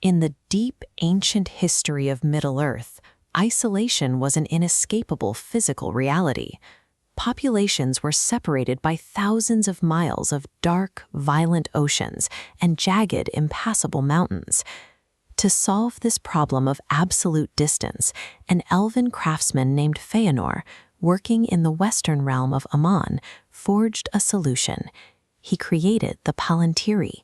In the deep, ancient history of Middle-earth, isolation was an inescapable physical reality. Populations were separated by thousands of miles of dark, violent oceans and jagged, impassable mountains. To solve this problem of absolute distance, an elven craftsman named Feanor, working in the western realm of Aman, forged a solution. He created the Palantíri.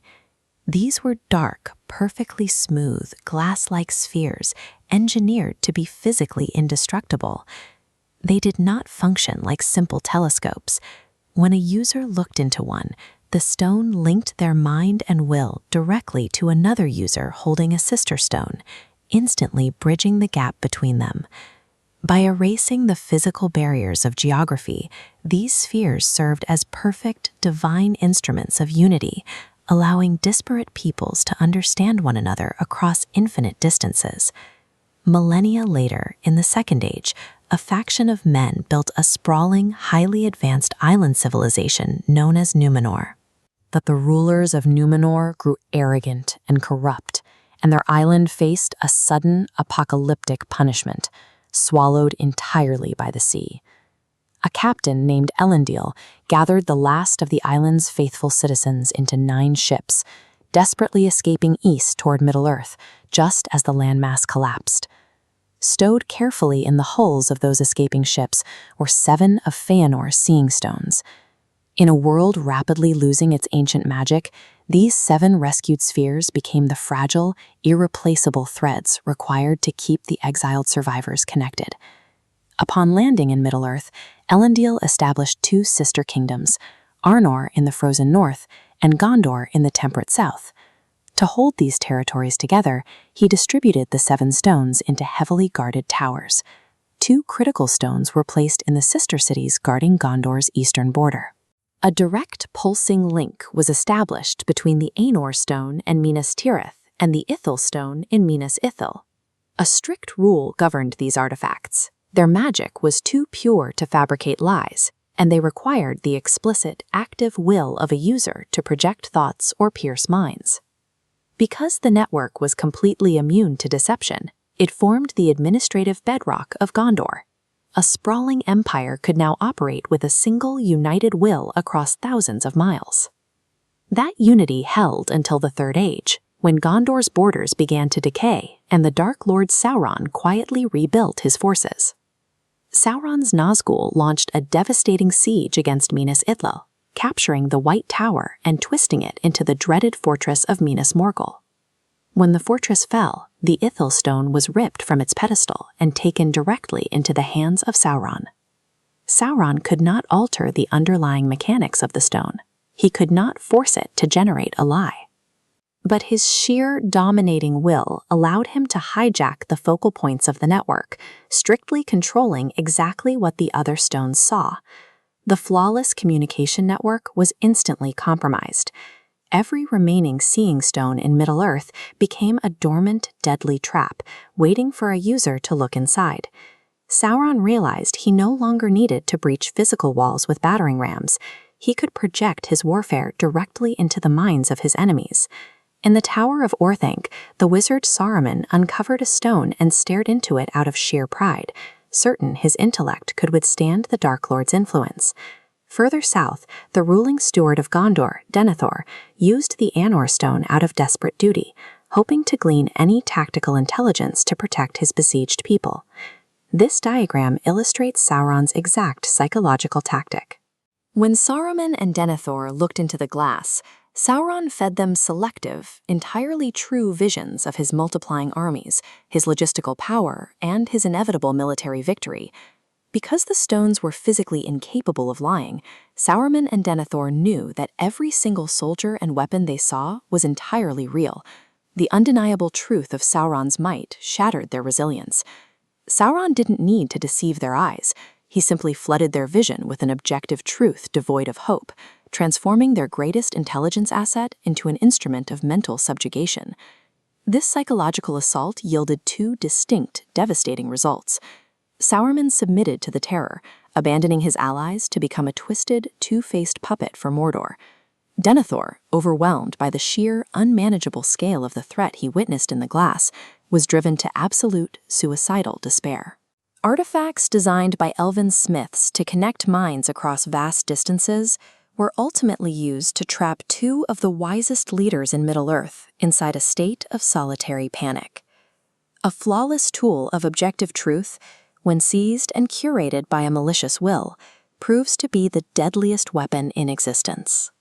These were dark, perfectly smooth, glass-like spheres, engineered to be physically indestructible. They did not function like simple telescopes. When a user looked into one, the stone linked their mind and will directly to another user holding a sister stone, instantly bridging the gap between them. By erasing the physical barriers of geography, these spheres served as perfect, divine instruments of unity, allowing disparate peoples to understand one another across infinite distances. Millennia later, in the Second Age, a faction of men built a sprawling, highly advanced island civilization known as Numenor. But the rulers of Numenor grew arrogant and corrupt, and their island faced a sudden, apocalyptic punishment, swallowed entirely by the sea. A captain named Elendil gathered the last of the island's faithful citizens into 9 ships, desperately escaping east toward Middle-earth, just as the landmass collapsed. Stowed carefully in the hulls of those escaping ships were 7 of Feanor's seeing stones. In a world rapidly losing its ancient magic, these 7 rescued spheres became the fragile, irreplaceable threads required to keep the exiled survivors connected. Upon landing in Middle-earth, Elendil established 2 sister kingdoms, Arnor in the frozen north and Gondor in the temperate south. To hold these territories together, he distributed the 7 stones into heavily guarded towers. 2 critical stones were placed in the sister cities guarding Gondor's eastern border. A direct pulsing link was established between the Ainur stone in Minas Tirith and the Ithil-stone in Minas Ithil. A strict rule governed these artifacts. Their magic was too pure to fabricate lies, and they required the explicit, active will of a user to project thoughts or pierce minds. Because the network was completely immune to deception, it formed the administrative bedrock of Gondor. A sprawling empire could now operate with a single united will across thousands of miles. That unity held until the Third Age, when Gondor's borders began to decay and the Dark Lord Sauron quietly rebuilt his forces. Sauron's Nazgul launched a devastating siege against Minas Ithil, capturing the White Tower and twisting it into the dreaded fortress of Minas Morgul. When the fortress fell, the Ithil-stone was ripped from its pedestal and taken directly into the hands of Sauron. Sauron could not alter the underlying mechanics of the stone. He could not force it to generate a lie. But his sheer dominating will allowed him to hijack the focal points of the network, strictly controlling exactly what the other stones saw. The flawless communication network was instantly compromised. Every remaining seeing stone in Middle-earth became a dormant, deadly trap, waiting for a user to look inside. Sauron realized he no longer needed to breach physical walls with battering rams. He could project his warfare directly into the minds of his enemies. In the Tower of Orthanc, the wizard Saruman uncovered a stone and stared into it out of sheer pride, certain his intellect could withstand the Dark Lord's influence. Further south, the ruling steward of Gondor, Denethor, used the Ainur stone out of desperate duty, hoping to glean any tactical intelligence to protect his besieged people. This diagram illustrates Sauron's exact psychological tactic. When Saruman and Denethor looked into the glass, Sauron fed them selective, entirely true visions of his multiplying armies, his logistical power, and his inevitable military victory. Because the stones were physically incapable of lying, Saruman and Denethor knew that every single soldier and weapon they saw was entirely real. The undeniable truth of Sauron's might shattered their resilience. Sauron didn't need to deceive their eyes. He simply flooded their vision with an objective truth devoid of hope, transforming their greatest intelligence asset into an instrument of mental subjugation. This psychological assault yielded 2 distinct, devastating results. Sauron submitted to the terror, abandoning his allies to become a twisted, two-faced puppet for Mordor. Denethor, overwhelmed by the sheer, unmanageable scale of the threat he witnessed in the glass, was driven to absolute, suicidal despair. Artifacts designed by elven smiths to connect minds across vast distances were ultimately used to trap two of the wisest leaders in Middle-earth inside a state of solitary panic. A flawless tool of objective truth, when seized and curated by a malicious will, proves to be the deadliest weapon in existence.